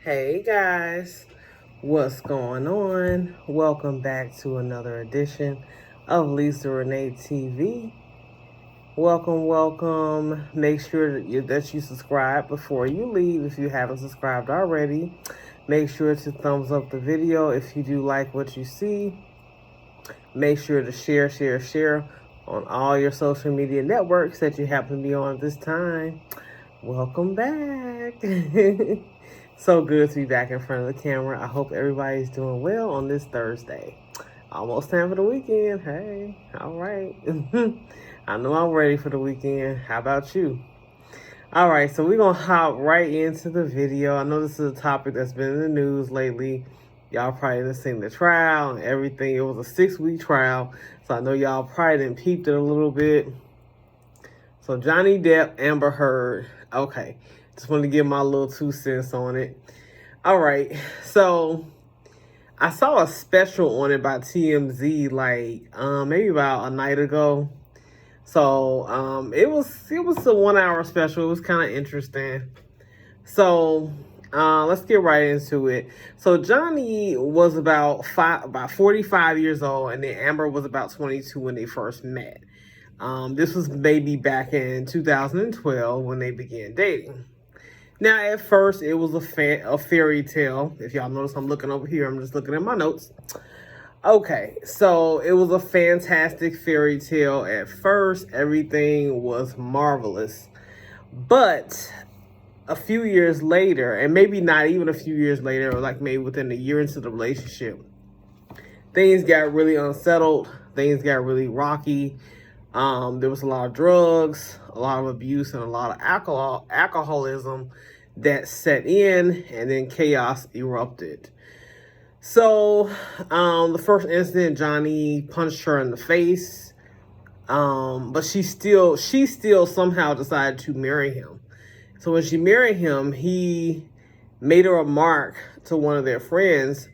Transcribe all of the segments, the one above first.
Hey guys, what's going on? Welcome back to another edition of Lisa Renee TV. Welcome. Make sure that you subscribe before you leave if you haven't subscribed already. Make sure to thumbs up the video if you do like what you see. Make sure to share on all your social media networks that you happen to be on at this time. Welcome back. So good to be back in front of the camera. I hope everybody's doing well on this Thursday. Almost time for the weekend. Hey, all right. I know I'm ready for the weekend. How about you? All right, so we're going to hop right into the video. I know this is a topic that's been in the news lately. Y'all probably done seen the trial and everything. It was a 6-week trial, so I know y'all probably done peeped it a little bit. So Johnny Depp, Amber Heard. Okay, just want to give my little 2 cents on it. All right, so I saw a special on it by TMZ maybe about a night ago. So it was a 1-hour special. It was kind of interesting. So let's get right into it. So Johnny was about 45 years old, and then Amber was about 22 when they first met. This was maybe back in 2012 when they began dating. Now, at first, it was a fairy tale. If y'all notice, I'm looking over here. I'm just looking at my notes. Okay, so it was a fantastic fairy tale at first. Everything was marvelous. But a few years later, and maybe not even a few years later, or like maybe within a year into the relationship, things got really unsettled. Things got really rocky. There was a lot of drugs, a lot of abuse, and a lot of alcoholism that set in, and then chaos erupted. So, the first incident, Johnny punched her in the face, but she still somehow decided to marry him. So when she married him, he made a remark to one of their friends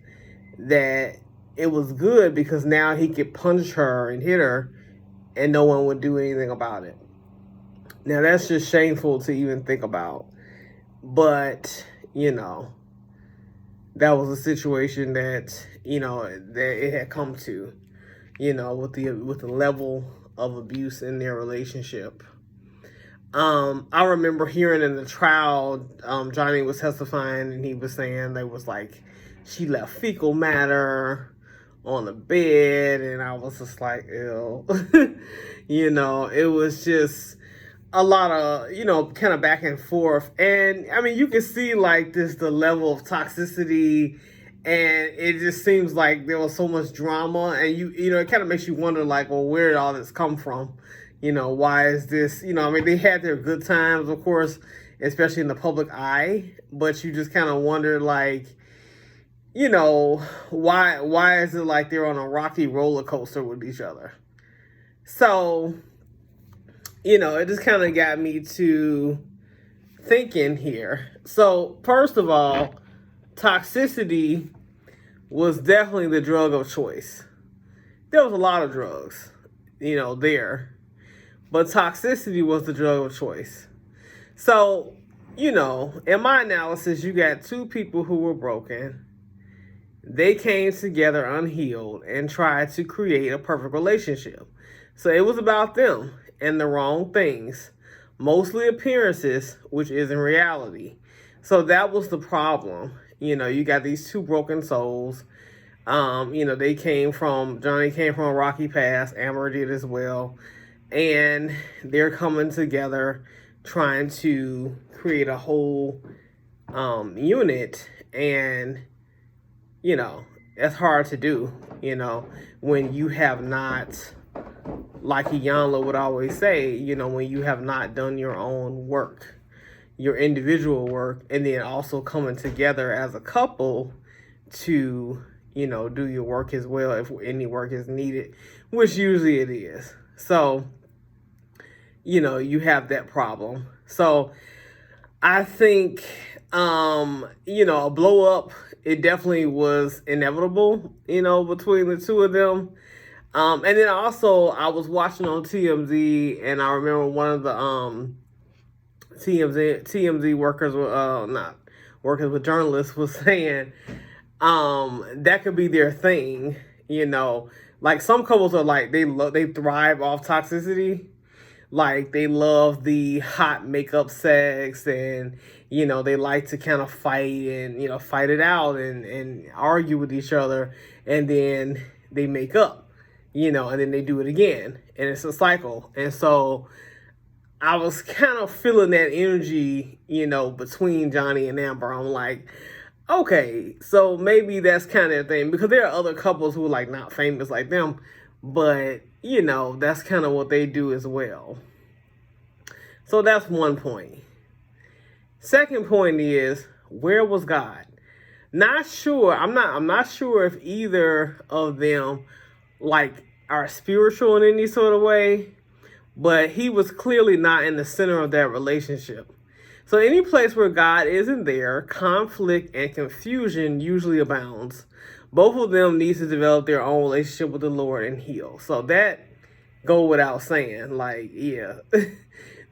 that it was good because now he could punch her and hit her and no one would do anything about it. Now, that's just shameful to even think about. But, that was a situation that, that it had come to, with the level of abuse in their relationship. I remember hearing in the trial, Johnny was testifying and he was saying they was like, she left fecal matter on the bed, and I was just like, ew. It was just a lot of, kind of back and forth. And I mean, you can see like the level of toxicity, and it just seems like there was so much drama, and it kind of makes you wonder like, well, where did all this come from? Why is this, I mean, they had their good times, of course, especially in the public eye, but you just kind of wonder like, why is it like they're on a rocky roller coaster with each other? So, it just kind of got me to thinking here. So, first of all, toxicity was definitely the drug of choice. There was a lot of drugs, there. But toxicity was the drug of choice. So, in my analysis, you got two people who were broken. They came together unhealed and tried to create a perfect relationship. So it was about them and the wrong things, mostly appearances, which isn't reality. So that was the problem. You got these two broken souls. Johnny came from a rocky past. Amber did as well. And they're coming together trying to create a whole unit. And that's hard to do, when you have not, like Iyanla would always say, when you have not done your own work, your individual work, and then also coming together as a couple to, do your work as well if any work is needed, which usually it is. So, you have that problem. So I think, a blow up, it definitely was inevitable, between the two of them. And then also I was watching on TMZ, and I remember one of the TMZ workers were working with journalists, was saying that could be their thing. Like some couples are like they thrive off toxicity. Like they love the hot makeup sex, and they like to kind of fight and fight it out and argue with each other, and then they make up, and then they do it again, and it's a cycle. And so I was kind of feeling that energy, between Johnny and Amber. I'm like, okay, so maybe that's kind of a thing, because there are other couples who are like not famous like them, but that's kind of what they do as well. So that's one point. Second point is, where was God? Not sure. I'm not sure if either of them like are spiritual in any sort of way, but he was clearly not in the center of that relationship. So any place where God isn't there, conflict and confusion usually abounds. Both of them need to develop their own relationship with the Lord and heal. So that go without saying. Like, yeah,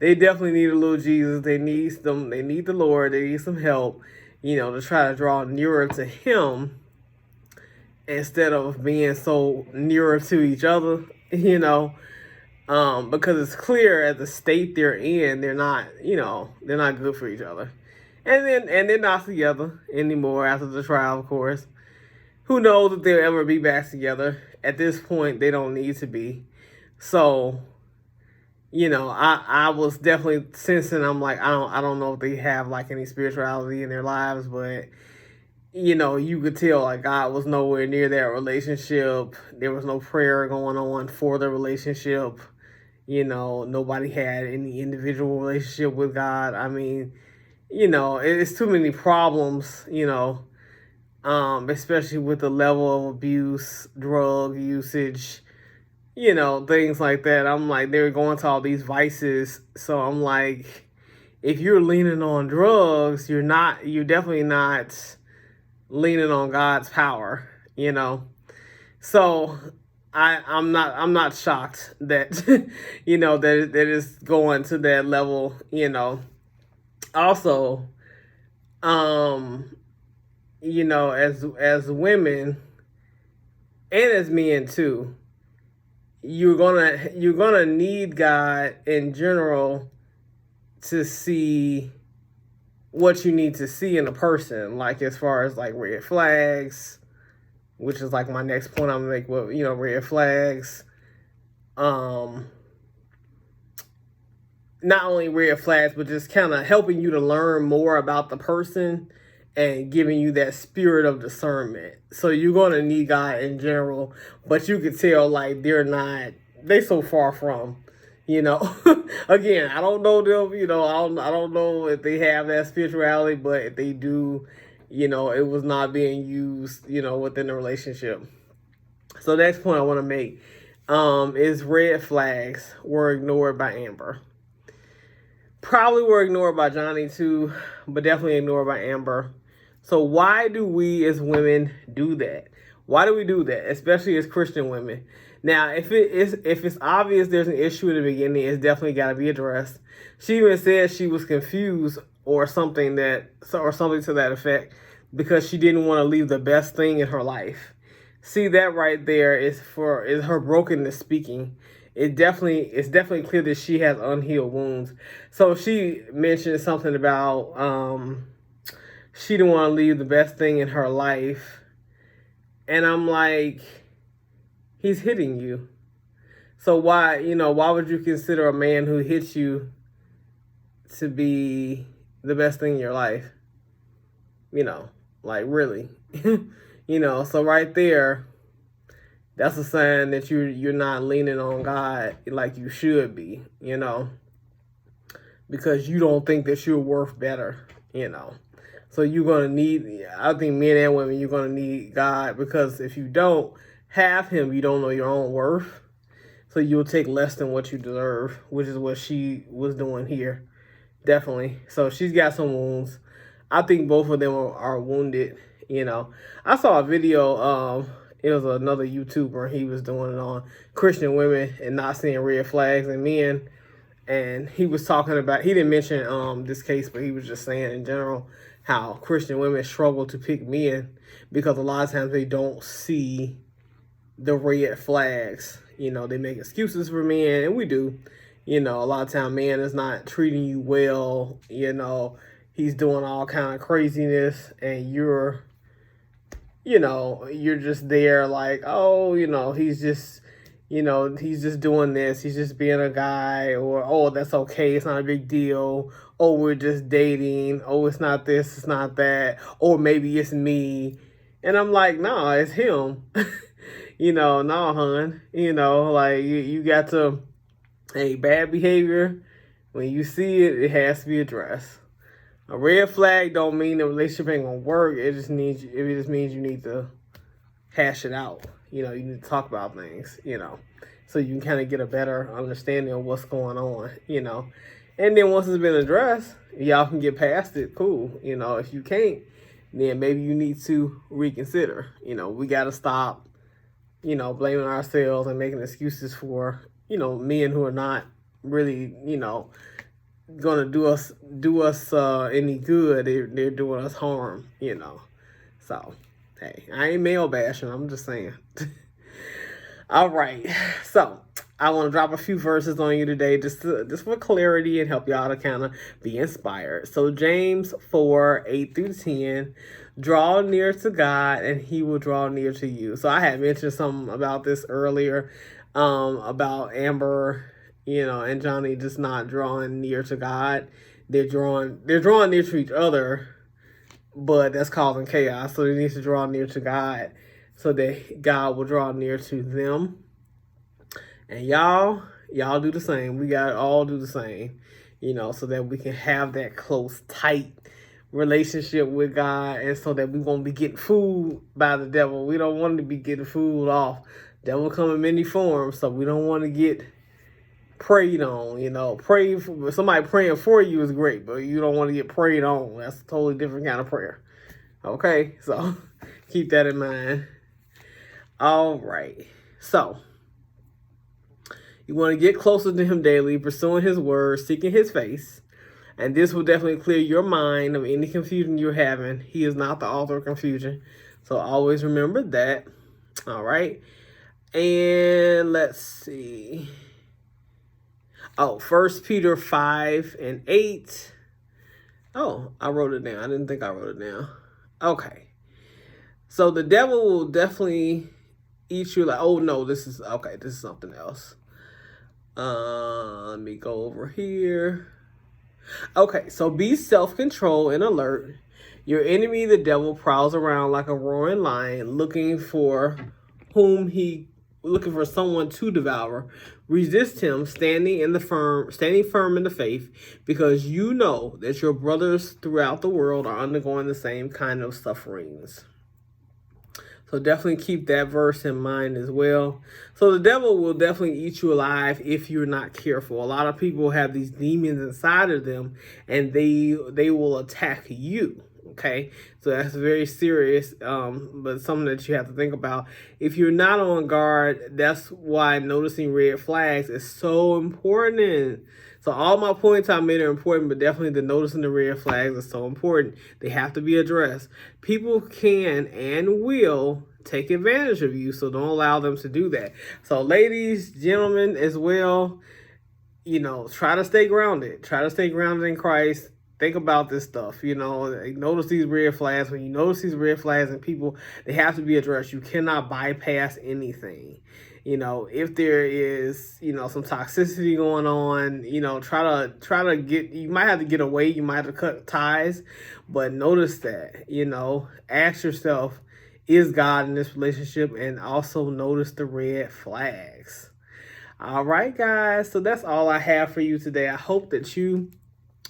they definitely need a little Jesus. They need the Lord. They need some help, to try to draw nearer to Him instead of being so nearer to each other, because it's clear at the state they're in, they're not good for each other. And they're not together anymore after the trial, of course. Who knows if they'll ever be back together? At this point, they don't need to be. So, I was definitely sensing, I'm like, I don't know if they have like any spirituality in their lives, but you could tell like God was nowhere near that relationship. There was no prayer going on for the relationship. Nobody had any individual relationship with God. I mean, it's too many problems, especially with the level of abuse, drug usage, things like that. I'm like, they're going to all these vices. So I'm like, if you're leaning on drugs, you're definitely not leaning on God's power, So I'm not shocked that, that it's going to that level, Also, as women and as men too, you're gonna need God in general to see what you need to see in a person, like as far as like red flags, which is like my next point I'm gonna make. Well, red flags. Not only red flags, but just kind of helping you to learn more about the person and giving you that spirit of discernment. So you're gonna need God in general, but you could tell like they so far from. Again, I don't know them, I don't know if they have that spirituality, but if they do, it was not being used, within the relationship. So the next point I want to make is red flags were ignored by Amber. Probably were ignored by Johnny too, but definitely ignored by Amber. So why do we as women do that? Why do we do that, especially as Christian women? Now, if it's obvious there's an issue in the beginning, it's definitely got to be addressed. She even said she was confused or something to that effect, because she didn't want to leave the best thing in her life. See, that right there is her brokenness speaking. It's definitely clear that she has unhealed wounds. So she mentioned something about she didn't want to leave the best thing in her life, and I'm like, he's hitting you. So why would you consider a man who hits you to be the best thing in your life? Like really. So right there, that's a sign that you're not leaning on God like you should be, because you don't think that you're worth better, So you're going to need, I think men and women, you're going to need God, because if you don't have Him, you don't know your own worth. So you'll take less than what you deserve, which is what she was doing here. Definitely. So she's got some wounds. I think both of them are wounded, I saw a video, it was another YouTuber, he was doing it on Christian women and not seeing red flags in men. And he was talking about, he didn't mention this case, but he was just saying in general how Christian women struggle to pick men because a lot of times they don't see the red flags. You know, they make excuses for men, and we do. You know, a lot of time man is not treating you well. You know, he's doing all kind of craziness, and you're just there like, oh, he's just doing this. He's just being a guy, or, oh, that's okay. It's not a big deal. Oh, we're just dating. Oh, it's not this, it's not that. Or maybe it's me. And I'm like, nah, it's him. Nah, hon. Like you got to, hey, bad behavior, when you see it, it has to be addressed. A red flag don't mean the relationship ain't gonna work. It just means you need to hash it out. You need to talk about things, so you can kind of get a better understanding of what's going on, And then once it's been addressed, y'all can get past it, cool. If you can't, then maybe you need to reconsider. We got to stop, blaming ourselves and making excuses for, men who are not really, gonna do us any good. They're doing us harm, So, hey, I ain't male bashing. I'm just saying. All right, so I want to drop a few verses on you today, just for clarity and help y'all to kind of be inspired. So James 4:8-10, draw near to God, and He will draw near to you. So I had mentioned something about this earlier, about Amber, and Johnny just not drawing near to God. They're drawing near to each other, but that's causing chaos. So they need to draw near to God, so that God will draw near to them. And y'all do the same. We got to all do the same, so that we can have that close, tight relationship with God, and so that we won't be getting fooled by the devil. We don't want to be getting fooled off. Devil come in many forms, so we don't want to get preyed on. Somebody praying for you is great, but you don't want to get preyed on. That's a totally different kind of prayer. Okay, so keep that in mind. All right, so you want to get closer to Him daily, pursuing His word, seeking His face, and this will definitely clear your mind of any confusion you're having. He is not the author of confusion, so always remember that. All right, and let's see. Oh, 1 Peter 5:8. Oh, I wrote it down. I didn't think I wrote it down. Okay, so the devil will definitely eat you like, oh no, this is something else. Let me go over here. Okay, so be self-controlled and alert. Your enemy, the devil, prowls around like a roaring lion, looking for someone to devour. Resist him, standing firm in the faith, because you know that your brothers throughout the world are undergoing the same kind of sufferings. So definitely keep that verse in mind as well. So the devil will definitely eat you alive if you're not careful. A lot of people have these demons inside of them, and they will attack you. Okay, so that's very serious, but something that you have to think about. If you're not on guard, that's why noticing red flags is so important. So all my points I made are important, but definitely the noticing the red flags is so important. They have to be addressed. People can and will take advantage of you, so don't allow them to do that. So ladies, gentlemen as well, try to stay grounded. Try to stay grounded in Christ. Think about this stuff, notice these red flags. When you notice these red flags in people, they have to be addressed. You cannot bypass anything. If there is, some toxicity going on, try to get, you might have to get away. You might have to cut ties, but notice that, ask yourself, is God in this relationship? And also notice the red flags. All right, guys. So that's all I have for you today. I hope that you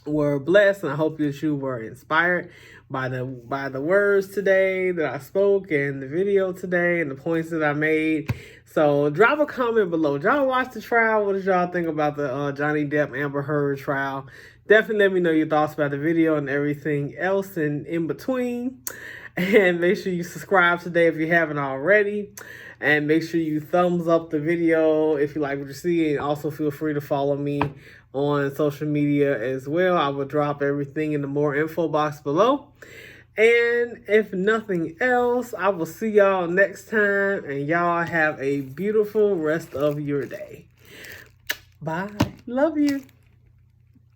were blessed, and I hope that you were inspired by the words today that I spoke, and the video today, and the points that I made. So drop a comment below. Did y'all watch the trial? What did y'all think about the Johnny Depp Amber Heard trial? Definitely let me know your thoughts about the video and everything else in between. And make sure you subscribe today if you haven't already. And make sure you thumbs up the video if you like what you see. And also feel free to follow me on social media as well. I will drop everything in the more info box below. And if nothing else, I will see y'all next time. And y'all have a beautiful rest of your day. Bye. Love you.